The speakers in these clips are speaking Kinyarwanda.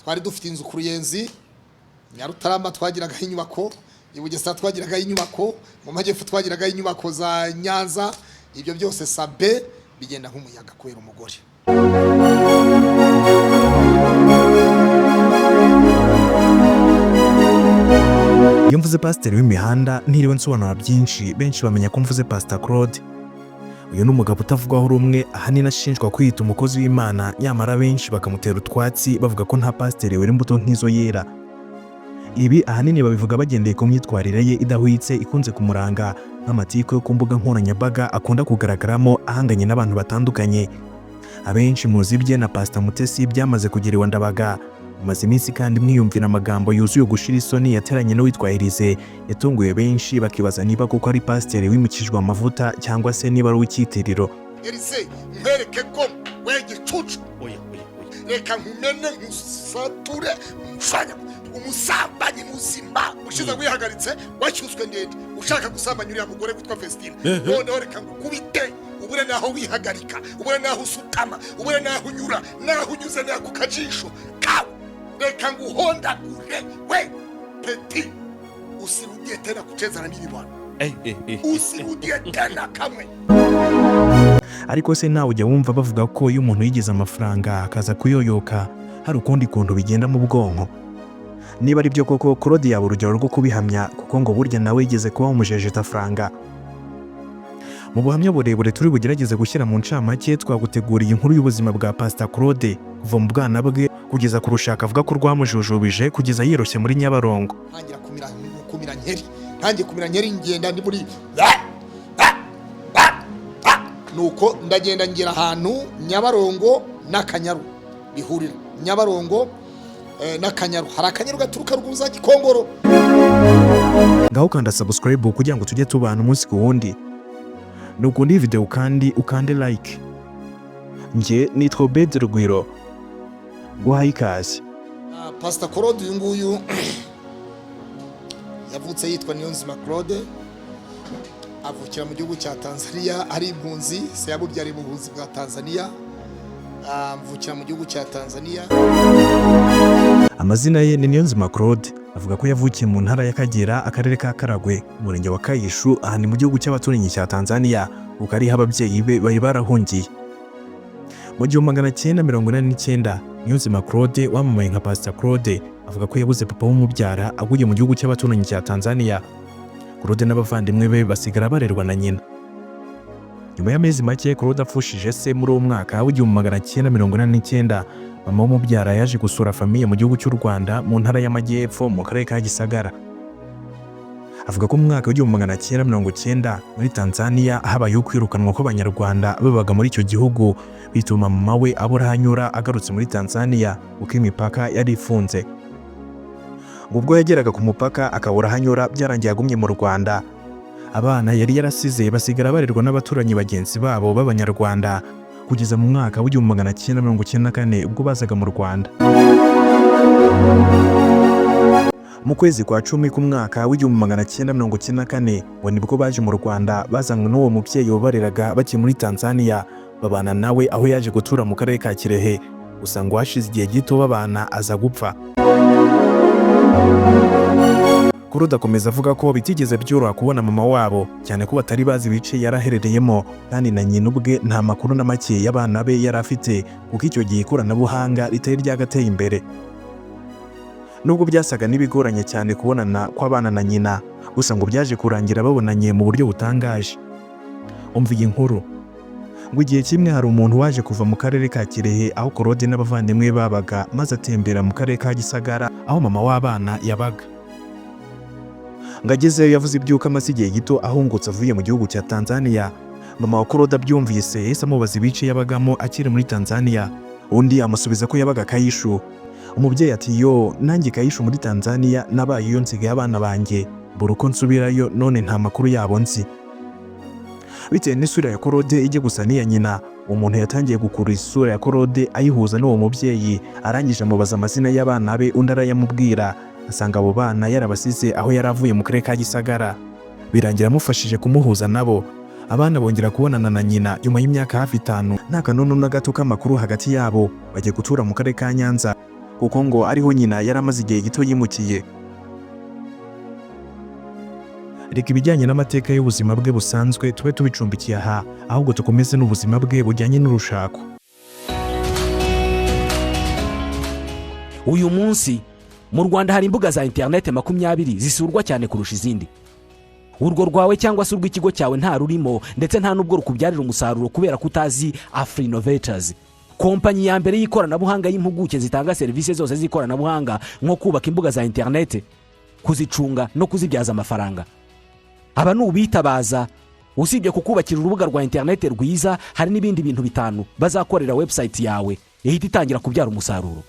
twari dufite inzu ku Ruyenzi, Nyarutarama twagiraga inyubako, i Bugesera twagiraga inyubako, mu Majyepfo twagiraga inyubako za Nyanza. Ibyo byose Sabe bigenda nk'umuyaga kubera umugore. Iyo mvuze pasiteri w'imihanda ntiriwe nsobanura byinshi, benshi bamenya ko mvuze Pastor Claude. Uyu ni umugabo utavugwaho rumwe, ahanini ashinjwa kwita umukozi w'Imana, nyamara benshi bakamutera utwatsi bavuga ko nta pasiteri wera imbuto nk'izo yera. Ibi ahanini babivuga bagendeye ku myitwarire ye idahwitse ikunze kumuranga, nk'amatiku yo ku mbuga nkoranyambaga akunda kugaragaramo ahanganye n'abantu batandukanye. Abenshi muzi bye na Pastor Mutesi byamaze kugera iwa Ndabaga. Maze iminsi kandi mwiyumvira amagambo yuzuye gushira isoni yateranye n'uwitwa Elise, yatunguye benshi bakibaza niba kuko ari pasiteri wimukijwe amavuta cyangwa se niba ari uw'icyitiriro. Elise mwereke ko wegicucu, reka nkumene nkusature umufanya umusambanyi muzima ushize wihagaritse wacyuswe ndende ushaka gusambanya uriya mugore witwa Vestine. Noneho reka ngukubite ubure naho wihagarika, ubure naho usutama, ubure naho unyura, naho unyuze naho ku kajisho kawe. Reka nguhondagure we Peti, usirudie tena kucheza na mimi bwana. Usirudie tena kamwe. Ariko se nawe ujya wumva bavuga ko iyo umuntu yigize amafaranga akaza kuyoyoka hari ukundi kuntu bigenda mu bwonko? Niba ari byo koko, Claude yaba urugero rwo kubihamya, kuko ngo burya nawe yigeze kuba umujejeta franga. Mu buhamya burebure turi bugerageze gushyira mu ncamake, twaguteguriye inkuru y'ubuzima bwa Pastor Claude kuva mu bwana bwe kugeza ku rushaka avuga ko rwamujujubije kugeza yiroshye muri Nyabarongo. Ntangira kumira nkeri ngenda ndi muri nuko ndagenda ngira ahantu Nyabarongo n'Akanyaru bihurira. Nyabarongo n'Akanyaru hari Akanyaru gaturuka rwuza Gikongoro. Ngaho kanda subscribe kugira ngo tujye tubana umunsi ku wundi. Nukundi video kandi ukande like. Nje nitwa Obed Rugwiro. Guhaye ikaze. Pastor Claude uyu nguyu yavutse yitwa Niyonzima Claude, avukira mu gihugu cya Tanzania, ari impunzi, se yabubyari mu buhunzi bwa Tanzania. Mvukira mu gihugu cya Tanzania. Amazina ye ni Niyonzima Claude. Avuga ko yavukiye mu ntara y'Akagera, akarere ka Karagwe, umurenge wa Kayishu, ahani mu gihugu cy'abaturanyi cya Tanzania, kuko ariho ababyeyi be bari barahungiye. Mu 1989 Niyonzima Claude wamamaye nka Pastor Claude avuga ko yabuze papa w'umubyara aguye mu gihugu cy'abaturanyi cya Tanzania. Claude n'abavandimwe be basigara barerwa na nyina. Nyuma y'amezi make Claude apfushije se muri uwo mwaka w'1989, mama w'umubyara yaje gusura famiye mu gihugu cy'u Rwanda mu ntara y'Amajyepfo mu karere ka Gisagara. Avuga ko mu mwaka w'1990 muri Tanzania habayeho kwirukanwa kw'Abanyarwanda babaga muri icyo gihugu, bituma mama we abura hanyura agarutse muri Tanzania kuko imipaka yari ifunze. Ubwo yageraga ku mupaka akabura hanyura, byarangiye agumye mu Rwanda. Abana yari yarasize basigara barerwa n'abaturanyi bagenzi babo b'Abanyarwanda kugeza mu mwaka w'1994 ubwo bazaga mu Rwanda. Mu kwezi kwa 10 k'umwaka w'1994 ngo nibwo baje mu Rwanda bazanywe n'uwo mubyeyi wabareraga baki muri Tanzania, babana nawe aho yaje gutura mu karere ka Kirehe. Gusa ngo hashize igihe gito babana aza gupfa. Claude akomeza avuga ko bitigeze byoroha kubona mama wabo, cyane ko batari bazi ibice yaraherereyemo, kandi na nyina ubwe nta makuru na make y'abana be yari afite, kuko icyo gihe ikoranabuhanga ritari ryagateye imbere. Nubwo byasaga n'ibigoranye cyane kubonana kw'abana na nyina, gusa ngo byaje kurangira babonanye mu buryo butangaje. Umva iyi nkuru. Ngo igihe kimwe hari umuntu waje kuva mu karere ka Kirehe aho Claude n'abavandimwe babaga, maze atembera mu karere ka Gisagara aho mama w'abana yabaga. Ngagezeyo yavuze ibyuka amaze igihe gito ahungutse avuye mu gihugu cya Tanzania. Mama wa Claude abyumvise yahise amubaza ibice yabagamo akiri muri Tanzania. Undi amusubiza ko yabaga Kayishu. Umubyeyi ati yo nanjye Kayishu muri Tanzania nabaye iyo nsigaye abana banjye, buri uko nsubirayo none nta makuru yabo nzi. Bitewe n'isura ya Claude ijye gusa n'iya nyina, umuntu yatangiye gukura isura ya Claude ayihuza n'uwo mubyeyi, arangije amubaza amazina y'abana be, undi arayamubwira, asanga abo bana yarabasize aho yaravuye mu karere ka Gisagara. Birangira amufashije kumuhuza nabo. Abana bongera kubonana na nyina nyuma y'imyaka hafi 5, nta kanunu na gato k'amakuru hagati yabo. Bagiye gutura mu karere ka Nyanza. kuko ngo ariho nyina yari amaze igihe gito yimukiye. Reka ibijyanye n'amateka y'ubuzima bwe busanzwe tube tubicumbikiye aha, ahubwo tukomeze n'ubuzima bwe bujyanye n'urushako. Uyu munsi mu Rwanda hari imbuga za internet 20 zisurwa cyane kurusha izindi. Urwo rwawe cyangwa se urw'ikigo cyawe nta rurimo, ndetse nta nubwo rukubyarira umusaruro kubera kutazi Afrinovators, kompanyi ya mbere y'ikoranabuhanga y'impuguke zitanga serivisi zose z'ikoranabuhanga nko kubaka imbuga za internet, kuzicunga no kuzibyaza amafaranga. Aba n'ubitabaza, usibye kukubakira urubuga rwa internet rwiza, hari n'ibindi bintu bitanu bazakorera website yawe ihita itangira kubyara umusaruro.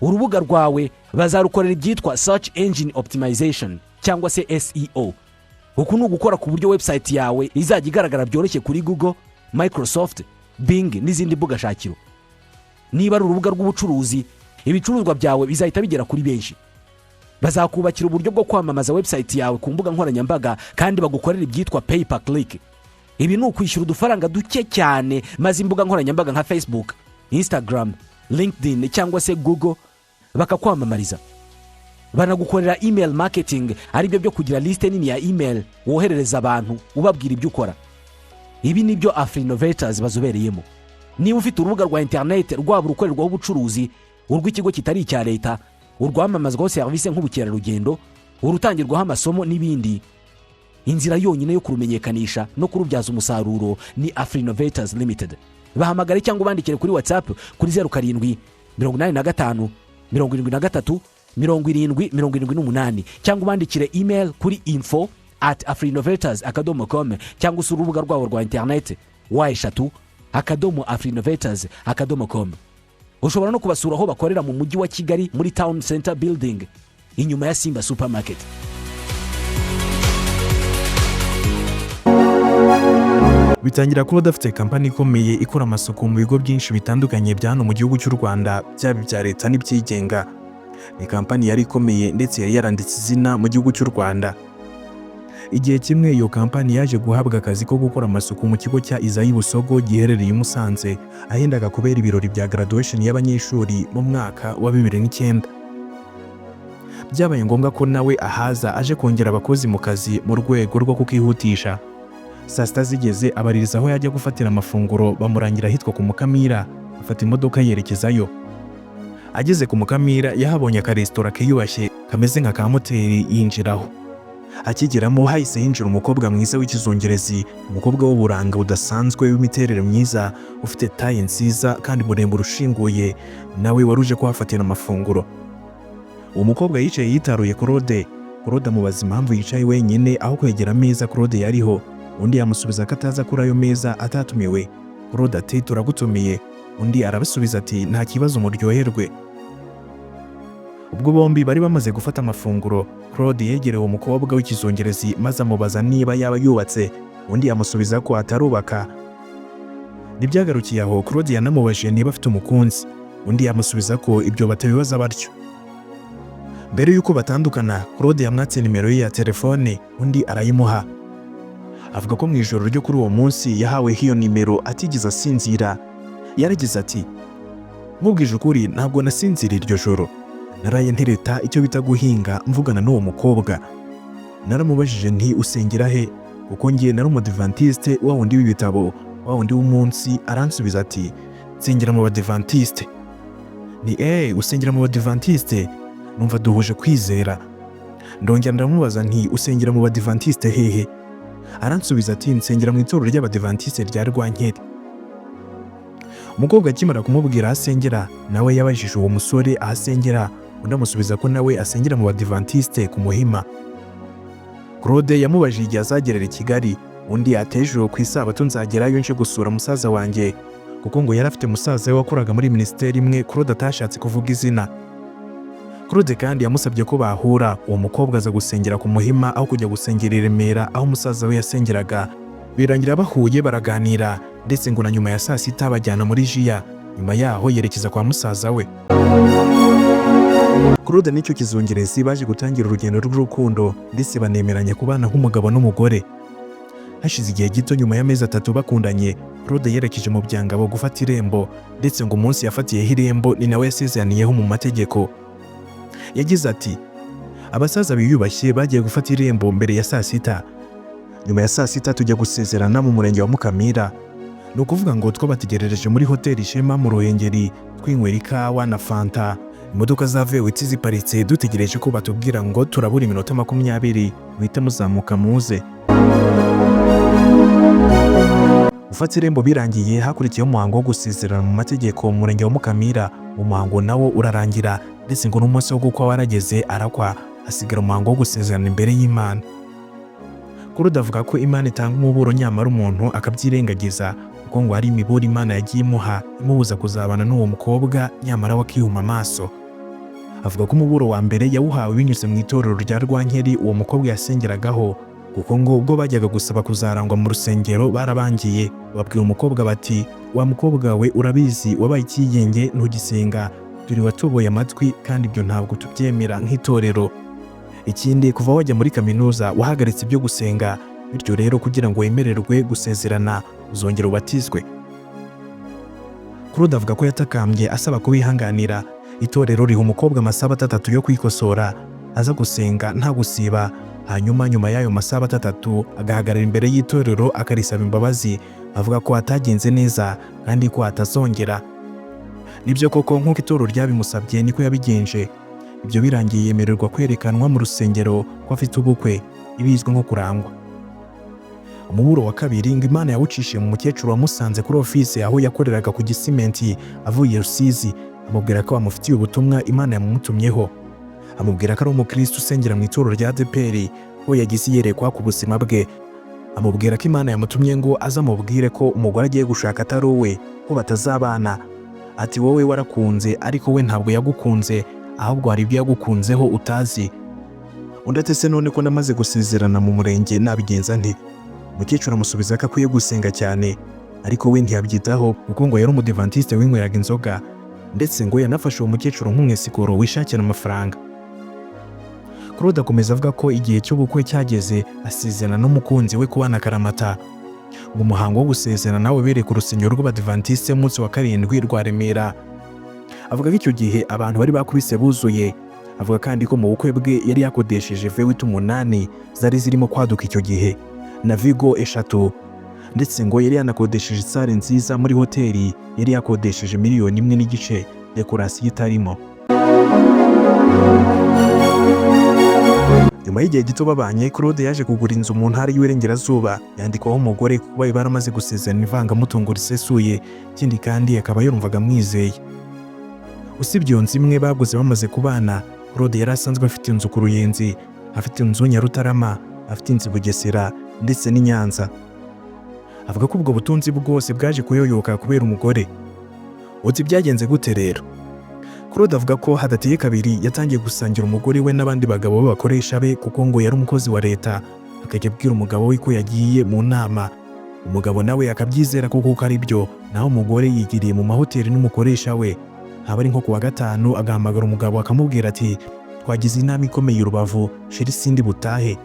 Urubuga rwawe bazarukorera ibyitwa search engine optimization cyangwa se SEO. Uku ni ugukora ku buryo website yawe izajya igaragara byoroshye kuri Google, Microsoft, Bing n'izindi mbuga shakiro. Niba ari urubuga rw'ubucuruzi, ibicuruzwa byawe bizahita bigera kuri benshi. Bazakubakira uburyo bwo kwamamaza website yawe ku mbuga nkoranyambaga, kandi bagukorera ibyitwa pay per click. Ibi ni ukwishyura udufaranga duke cyane, maze imbuga nkoranyambaga nka Facebook, Instagram, LinkedIn cyangwa se Google bakakwamamariza. Banagukorera email marketing, aribyo byo kugira liste nini ya email woherereza abantu ubabwira ibyo ukora. Ibi nibyo Afrinovators bazobereyemo. Niba ufite urubuga rwa internet rwaba urukorerwaho ubucuruzi, urw'ikigo kitari icya leta, urwamamazwaho serivisi nk'ubukerarugendo, urutangirwaho amasomo n'ibindi, inzira yonyine yo kurumenyekanisha no kurubyaza umusaruro ni Afrinovators Limited. Bahamagare cyangwa ubandikire kuri WhatsApp kuri 07 85 73 7078, cyangwa ubandikire email kuri info@afrinovators.com, cyangwa usura urubuga rwabo rwa internet wa3afrinovators.com. Ushobora no kubasura aho bakorera mu mujyi wa Kigali muri Town Center Building inyuma ya Simba Supermarket. Bitangira kuba dafite kampani ikomeye ikora amasuku mu bigo byinshi bitandukanye bya hano mu gihugu cy'u Rwanda, byaba ibya leta n'ibyigenga. Ni kampani yari ikomeye ndetse yari yaranditse izina mu gihugu cy'u Rwanda. Igihe kimwe iyo kampani yaje guhabwa akazi ko gukora amasuku mu kigo cya Isayi Busogo giherereye i Musanze, ahendaga kubera ibirori bya graduation y'abanyeshuri mu mwaka wa 2009. Byabaye ngombwa ko nawe ahaza aje kongera abakozi mu kazi mu rwego rwo kukihutisha. Saa sita zigeze abaririza aho yajya gufatira amafunguro, bamurangira ahitwa ku Mukamira, afata imodoka yerekezayo. Ageze ku Mukamira yahabonye akaresitora kiyubashye kameze nka ka moteri, yinjiraho. Akigeramo hahise hinjira umukobwa mwiza w'ikizungerezi, umukobwa w'uburanga budasanzwe w'imiterere myiza, ufite taye nziza kandi muremure ushinguye, nawe waruje kuhafatira amafunguro. Uwo mukobwa yicaye yitaruye Claude. Claude amubaza impamvu yicaye wenyine aho kwegera ameza Claude yariho. Undi yamusubiza ko ataza kuri ayo meza atatumiwe. Claude ati turagutumiye. Undi arabasubiza ati nta kibazo muryoherwe. Ubwo bombi bari bamaze gufata amafunguro, Claude yegereye uwo mukobwa w'ikizungerezi maze amubaza niba yaba yubatse. Undi yamusubiza ko atarubaka. Nibyagarukiye aho Claude yanamubajije niba afite umukunzi. Undi yamusubiza ko ibyo batabibaza batyo. Mbere yuko batandukana, Claude yamwatse nimero ye ya telefone, undi arayimuha. Avuga ko mu ijoro ryo kuri uwo munsi yahawe hiyo nimero atigeze asinzira. Yaragize ati nkubwije ukuri ntabwo nasinzira iryo joro. Naraye ntereta icyo bita guhinga mvugana n'uwo mukobwa. Naramubajije nti usengera he, kuko ngiye nari umudivantiste wa wundi w'ibitabo, wa wundi w'umunsi. Aransubiza ati nsengera mu badivantiste. Ni usengera mu badivantiste? Numva duhuje kwizera. Ndongera ndamubaza nti usengera mu badivantiste hehe? Aransubiza ati nsengera mu itorero ry'abadivantiste rya Rwankeri. Umukobwa akimara kumubwira asengera, nawe yabajije uwo musore asengera, undi amusubiza ko nawe asengera mu badivantiste ku Muhima. Claude yamubajije igihe azagerera i Kigali, undi atejo ku isabato nzagerayo nje gusura musaza wanjye, kuko ngo yari afite musaza we wakoraga muri ministeri imwe Claude atashatse kuvuga izina. Claude kandi yamusabye ko bahura. Uwo mukobwa aza gusengera ku Muhima aho kujya gusengera i Remera aho musaza we yasengeraga. Birangira bahuye baraganira, ndetse ngo na nyuma ya saa sita bajyana muri Jiya. Nyuma yaho yerekeza kwa musaza we. Claude n'icyo kizungerezi baje gutangira urugendo rw'urukundo, ndetse banemeranya kubana nk'umugabo n'umugore. Hashize igihe gito nyuma y'amezi 3 bakundanye, Claude yerekeje mu byangabo gufata irembo, ndetse ngo umunsi yafatiyeho irembo ni nawe yasezeraniyeho mu mategeko. Yagize ati abasaza biyubashye bagiye gufata irembo mbere ya saa sita. Nyuma ya saa sita tujya gusezerana mu murenge wa Mukamira. Ni ukuvuga ngo twabategerereje muri hoteli Ishema mu Ruhengeri, twinywera ikawa na fanta. Imodoka za VWT ziparitse dutegereje ko batubwira ngo turabura iminota 20 muhite muzamuka muze. Gufata irembo birangiye, hakurikiyeho umuhango wo gusezerana mu mategeko mu murenge wa Mukamira. Umuhango nawo urarangira, ndetse ngo n'umunsi wo gukwa warageze arakwa, hasigara umuhango wo gusezerana imbere y'Imana. Claude avuga ko Imana itanga umuburo nyamara umuntu akabyirengagiza, kuko ngo hari imiburo Imana yagiye imuha imubuza kuzabana n'uwo mukobwa, nyamara wakihuma amaso. Avuga ko umuburo wa mbere yawuhawe binyuze mu itorero rya Rwankeri uwo mukobwa yasengeragaho, kuko ngo ubwo bajyaga gusaba kuzarangwa mu rusengero barabangiye. Babwira umukobwa bati wa mukobwa we urabizi wabaye ikiyenge ntugisenga, turi watuboye amatwi kandi ibyo ntabwo tubyemera nk'itorero. Ikindi kuva wajya muri kaminuza wahagaritse ibyo gusenga, bityo rero kugira ngo wemererwe gusezerana uzongera ubatizwe. Claude avuga ko yatakambye asaba kubihanganira. Itorero riha umukobwa amasaha 3 yo kwikosora, aza gusenga nta gusiba. Hanyuma nyuma y'ayo masaha 3 agahagarara imbere y'itorero akarisaba imbabazi, avuga ko atagenze neza kandi ko atazongera. Nibyo koko nk'uko itorero ryabimusabye niko yabigenje. Ibyo birangiye yemererwa kwerekanwa mu rusengero ko afite ubukwe, ibizwe nko kurangwa. Umuburo wa kabiri ngo Imana yawucishiye mu mukecuru wamusanze kuri office aho yakoreraga ku Gisimenti avuye Rusizi, amubwira ko amufitiye ubutumwa Imana yamumutumyeho. Amubwira ko ari umukristo usengera mu itorero rya ADEPR, ko yagize yerekwa ku buzima bwe. Amubwira ko Imana yamutumye ngo azamubwire ko umugore agiye gushaka atari uwe, ko batazabana. Ati wowe warakunze ariko we ntabwo yagukunze, ahubwo hari ibyo yagukunzeho utazi. Undi ati se none ko namaze gusezerana mu murenge nabigenza nti? Umukecuru amusubiza ko akwiye gusenga cyane, ariko we ntiyabyitaho kuko ngo yari umudivantiste winyweraga inzoga, ndetse ngo yanafashe uwo mukecuru nk'umwesikoro wishakira amafaranga. Claude akomeza avuga ko igihe cy'ubukwe cyageze asezerana n'umukunzi we kubana akaramata. Ngo umuhango wo gusezerana nawe bereye ku rusengero rw'Abadivantiste munsi wa 7 rwa Remera. Avuga ko icyo gihe abantu bari bakubise buzuye. Avuga kandi ko mu bukwe bwe yari yakodesheje VWT 8 zari zirimo kwaduka icyo gihe na Vigo 3, ndetse ngo yari yanakodesheje sale nziza muri hoteli yari yakodesheje miliyoni 1.5, dekorasiyo itarimo. Nyuma y'igihe gito babanye, Claude yaje kugura inzu mu ntara y'Iburengerazuba, yandikwaho umugore kuba baramaze gusezerana ivangamutungo risesuye. Ikindi kandi akaba yumvaga mwizeye. Usibye iyo nzu imwe baguze bamaze kubana, Claude yari asanzwe afite inzu ku Ruyenzi, afite inzu Nyarutarama, afite inzu Bugesera ndetse n'i Nyanza. Avuga ko ubwo butunzi bwose bwaje kuyoyoka kubera umugore. Uti byagenze gute rero? Claude avuga ko hadateye kabiri yatangiye gusangira umugore we n'abandi bagabo b'abakoresha be, kuko ngo yari umukozi wa leta. Akajya abwira umugabo we ko yagiye mu nama, umugabo nawe akabyizera kuko ari byo, naho umugore yigiriye mu mahoteli n'umukoresha we. Haba ari nko kuwa gatanu agahamagara umugabo akamubwira ati twagize inama ikomeye Rubavu, sheri sindi butahe,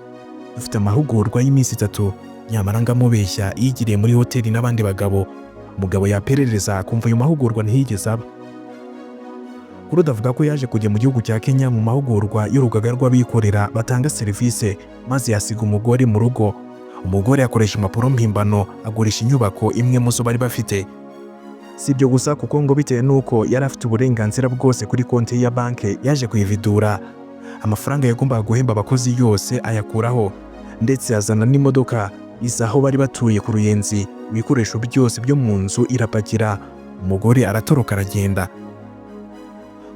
dufite amahugurwa y'iminsi 3. Nyamara ngamubeshya yigiriye muri hoteli n'abandi bagabo. Umugabo yaperereza kumva ayo mahugurwa ntiyigeze aba. Claude avuga ko yaje kujya mu gihugu cya Kenya mu mahugurwa y'urugaga rw'abikorera batanga serivisi, maze yasiga umugore mu rugo. Umugore akoresha impapuro mpimbano agurisha inyubako imwe mu zo bari bafite. Si ibyo gusa kuko ngo bitewe n'uko yari afite uburenganzira bwose kuri konti ya banki, yaje kuyividura. Amafaranga yagombaga guhemba abakozi yose ayakuraho, ndetse azana n'imodoka iza aho bari batuye ku Ruyenzi. Ibikoresho byose byo mu nzu irapakira, umugore aratoroka aragenda.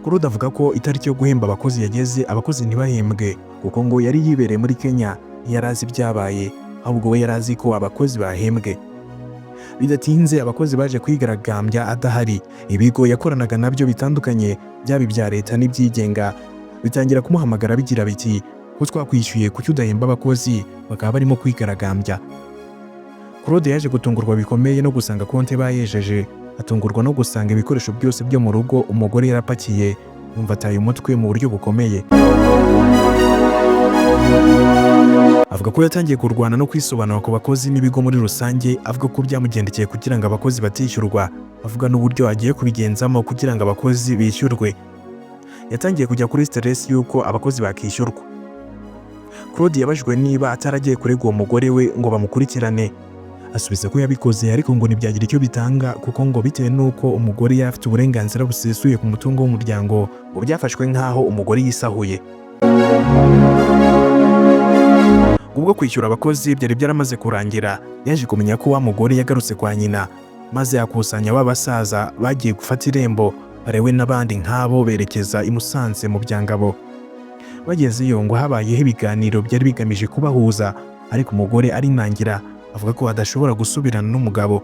Claude avuga ko itariki yo guhemba abakozi yageze, abakozi ntibahembwe kuko ngo yari yibereye muri Kenya, ntiyari azi ibyabaye, ahubwo we yari azi ko abakozi bahembwe. Bidatinze abakozi baje kwigaragambya adahari. Ibigo yakoranaga nabyo bitandukanye, byaba ibya leta n'ibyigenga, bitangira kumuhamagara bigira biti ko twakwishyuye kuki udahemba abakozi, bakaba barimo kwigaragambya. Claude yaje gutungurwa bikomeye no gusanga konti bayejeje, atungurwa no gusanga ibikoresho byose byo mu rugo umugore yarapakiye, yumva ataye umutwe mu buryo bukomeye. Avuga ko yatangiye kurwana no kwisobanura ku bakozi n'ibigo muri rusange, avuga ko byamugendekeye kugira ngo abakozi batishyurwa, avuga n'uburyo agiye kubigenzamo kugira ngo abakozi bishyurwe. Yatangiye kujya kuri stress y'uko abakozi bakishyurwa. Claude yabajwe niba ataragiye kurega uwo mugore we ngo bamukurikirane, asubiza ko yabikoze ariko ngo ntibyagira icyo bitanga kuko ngo bitewe n'uko umugore yari afite uburenganzira busesuye ku mutungo w'umuryango, ngo byafashwe nk'aho umugore yisahuye. Ubwo kwishyura abakozi byari byaramaze kurangira, yaje kumenya ko wa mugore yagarutse kwa nyina, maze yakusanya basaza bagiye gufata irembo, barewe n'abandi nk'abo berekeza i Musanze mu Byangabo. Bagezeyo ngo habayeho ibiganiro byari bigamije kubahuza, ariko umugore arinangira avuga ko adashobora gusubirana n'umugabo.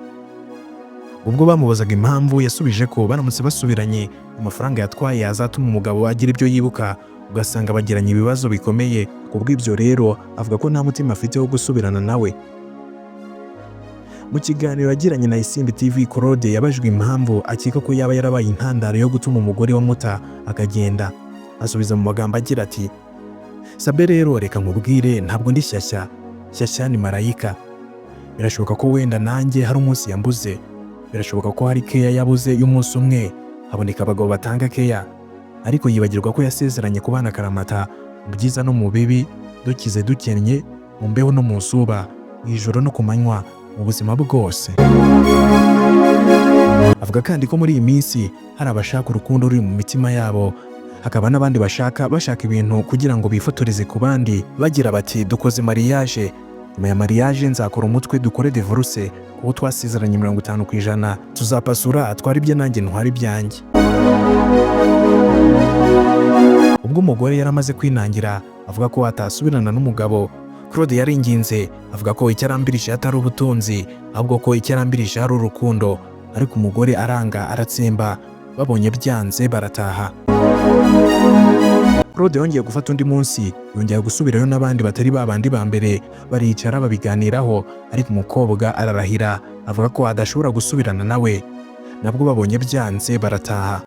Ubwo bamubazaga impamvu, yasubije ko baramutse basubiranye amafaranga yatwaye yazatuma umugabo agira ibyo yibuka, ugasanga bagiranye ibibazo bikomeye. Kubw'ibyo rero avuga ko nta mutima afite wo gusubirana nawe. Mu kiganiro yagiranye na Isimbi TV, Claude yabajwe impamvu akeka ko yaba yarabaye intandaro yo gutuma umugore wamuta akagenda. Asubiza mu magambo agira ati, "Sabe rero reka nkubwire, ntabwo ndi Shyashya. Shyashya ni marayika. Birashoboka ko wenda nanjye hari umunsi yambuze. Birashoboka ko hari keya yabuze y'umunsi umwe, haboneka abagabo batanga keya. Ariko yibagirwa ko yasezeranye kubana akaramata, mu byiza no mu bibi, dukize dukennye, mu mbeho no mu zuba, mu ijoro no ku manywa, mu buzima bwose." Avuga kandi ko muri iyi minsi hari abashaka urukundo ruri mu mitima yabo, hakaba n'abandi bashaka ibintu kugira ngo bifotoreze ku bandi, bagira bati dukoze mariage, nyuma ya mariage nzakora umutwe dukore divorce, kuko twasezeranye 50%, tuzapasura atwara ibye nanjye ntwara ibyanjye. Ubwo umugore yaramaze kwinangira avuga ko atasubirana n'umugabo, Claude yaringinze avuga ko icyarambirije atari ubutunzi, ahubwo ko icyarambirije ari urukundo, ariko umugore aranga aratsemba. Babonye byanze barataha. Claude yongeye gufata undi munsi, yongera gusubirayo n'abandi batari babandi ba mbere, baricara babiganiraho, ariko umukobwa ararahira avuga ko adashobora gusubirana nawe. Nabwo babonye byanze barataha.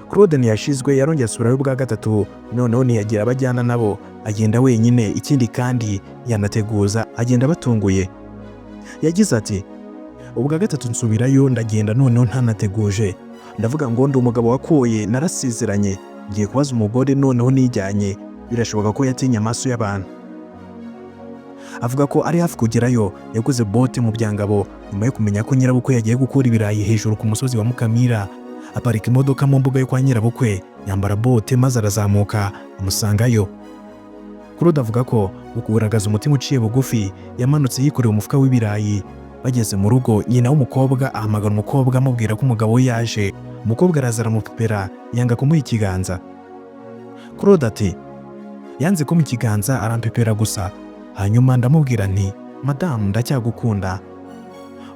Claude ntiyashizwe, yarongeye asubirayo bwa gatatu, noneho ntiyagira abajyana nabo, agenda wenyine. Ikindi kandi yanateguza, agenda batunguye. Yagize ati, "Ubwa gatatu nsubirayo ndagenda noneho ntanateguje. Ndavuga ngo ndi umugabo wakoye, narasezeranye, ngiye kubaza umugore noneho nijyanye. Birashoboka ko yatinya amaso y'abantu." Avuga ko ari hafi kugerayo, yaguze bote mu Byangabo nyuma yo kumenya ko nyirabukwe yagiye gukura ibirayi hejuru ku musozi wa Mukamira. Aparika imodoka mu mbuga yo kwa nyirabukwe, yambara bote maze arazamuka amusangayo. Claude avuga ko ukugaragaza umutima uciye bugufi, yamanutse yikoreye umufuka w'ibirayi. Bageze mu rugo, nyina w'umukobwa ahamagara umukobwa amubwira ko umugabo we yaje. Umukobwa araza aramupepera, yanga kumuha ikiganza. Claude ati, "Yanze kumuha ikiganza, arampepera gusa. Hanyuma ndamubwira nti, madamu ndacyagukunda.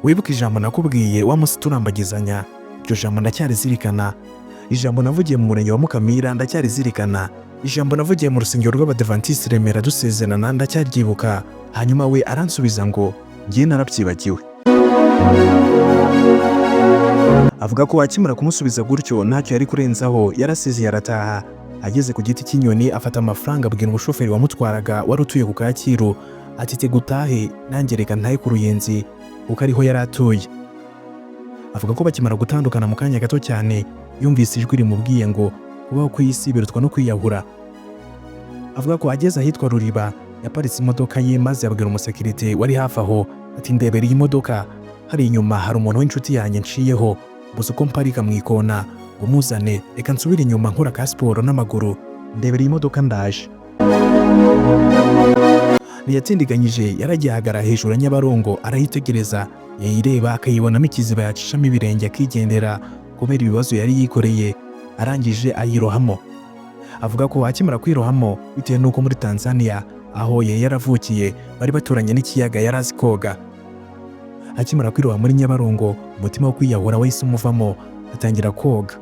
Wibuka ijambo nakubwiye wa munsi turambagizanya? Iryo jambo ndacyarizirikana. Ijambo navugiye mu murenge wa Mukamira ndacyarizirikana. Ijambo navugiye mu rusengero rw'Abadventiste Remera dusezerana ndacyaryibuka." Hanyuma we aransubiza ngo, "Ngiye narabyibagiwe." Avuga ko akimara kumusubiza gutyo ntacyo yari kurenzaho, yarasezeye arataha. Ageze ku giti cy'inyoni afata amafaranga abwira umushoferi wamutwaraga wari utuye ku Kacyiru, ati "Te gutahe, nanjye reka ntahe ku Ruyenzi," kuko ariho yari atuye. Avuga ko bakimara gutandukana mu kanya gato cyane, yumvise ijwi rimubwiye ngo kubaho ku isi birutwa no kwiyahura. Avuga ko ageze ahitwa Ruriba, yaparitse imodoka ye maze abwira umusekirite wari hafi aho ati, "Ndebera iyi modoka, hari inyuma hari umuntu w'inshuti yanjye nciyeho, gusa uko mparika mu ikona ngo muzane, reka nsubire inyuma nkora ka siporo n'amaguru, ndebera iyi modoka ndaje." Ntiyatindiganyije, yaragihagarara hejuru ya Nyabarongo arayitegereza, yayireba akayibonamo ikiziba yacishamo ibirenge akigendera kubera ibibazo yari yikoreye. Arangije ayirohamo. Avuga ko akimara kwirohamo, bitewe n'uko muri Tanzania aho yari yaravukiye bari baturanye n'ikiyaga yari azi koga. Akimara kwiroha muri Nyabarongo, umutima wo kwiyahura wahise umuvamo, atangira koga.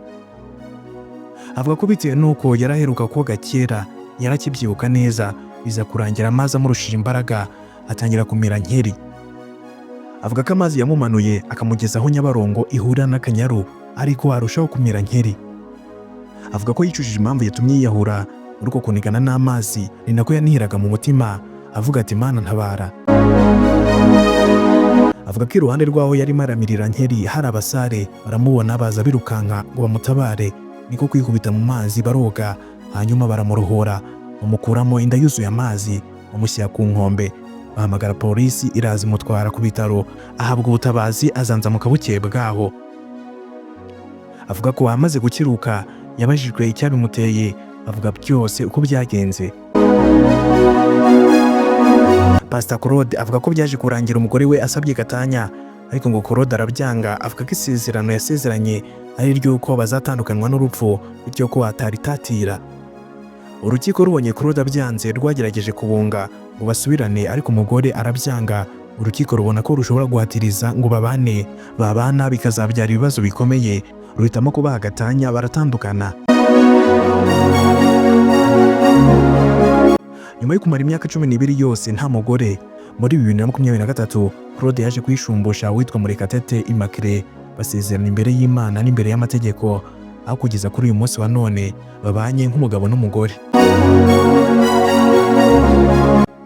Avuga ko bitewe n'uko yaraheruka koga kera, yarakibyibuka neza, biza kurangira amazi amurushije imbaraga, atangira kumera nkeri. Avuga ko amazi yamumanuye akamugeza aho Nyabarongo ihurira n'Akanyaru, ariko arushaho kumera nkeri. Avuga ko yicujije impamvu yatumye yiyahura, muri uko kunigana n'amazi ni nako yanihiraga mu mutima avuga ati Mana ntabara. Avuga ko iruhande rwaho yarimo aramirira nkeri hari abasare baramubona baza birukanka ngo bamutabare, niko kwikubita mu mazi baroga, hanyuma baramurohora bamukuramo inda yuzuye amazi bamushyira ku nkombe. Bahamagara polisi iraza imutwara ku bitaro, ahabwa ubutabazi azanzamuka bukeye bwaho. Avuga ko amaze gukiruka yabajijwe icyabimuteye, avuga byose uko byagenze. Pastor Claude avuga ko byaje kurangira umugore we asabye gatanya, ariko ngo Claude arabyanga, avuga ko isezerano yasezeranye ari ry'uko bazatandukanywa n'urupfu, bityo ko ataritatira. Urukiko rubonye Claude abyanze rwagerageje kubunga ngo basubirane, ariko umugore arabyanga. Urukiko rubona ko rushobora guhatiriza ngo babana bikazabyara ibibazo bikomeye, ruhitamo kubaha gatanya baratandukana. Nyuma yo kumara imyaka 12 yose nta mugore, muri 2023 Claude yaje kwishumbusha witwa Murekatete Immaculée, basezerana imbere y'Imana n'imbere y'amategeko, aho kugeza kuri uyu munsi wa none babanye nk'umugabo n'umugore.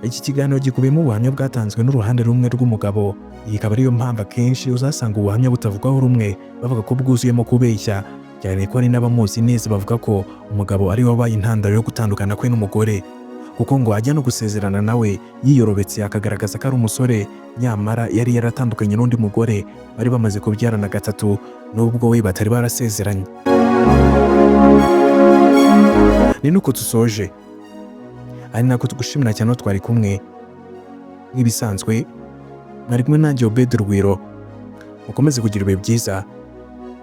Iki kiganiro gikubiyemo ubuhamya bwatanzwe n'uruhande rumwe rw'umugabo. Iyi ikaba ariyo mpamvu akenshi uzasanga ubuhamya butavugwaho rumwe, bavuga ko bwuzuyemo kubeshya, cyane ko ari n'abamuzi neza bavuga ko umugabo ari we wabaye intandaro yo gutandukana kwe n'umugore, kuko ngo ajya no gusezerana nawe yiyorobetse akagaragaza ko ari umusore, nyamara yari yaratandukanye n'undi mugore bari bamaze kubyarana gatatu, nubwo we batari barasezeranye. Ni nuko dusoje, ari nako tugushimira cyane twari kumwe. Nk'ibisanzwe mwari kumwe nanjye Obed Rugwiro, mukomeze kugira ibihe byiza,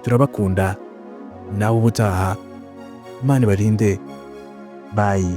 turabakunda, nawe ubutaha, Imana ibarinde, bye.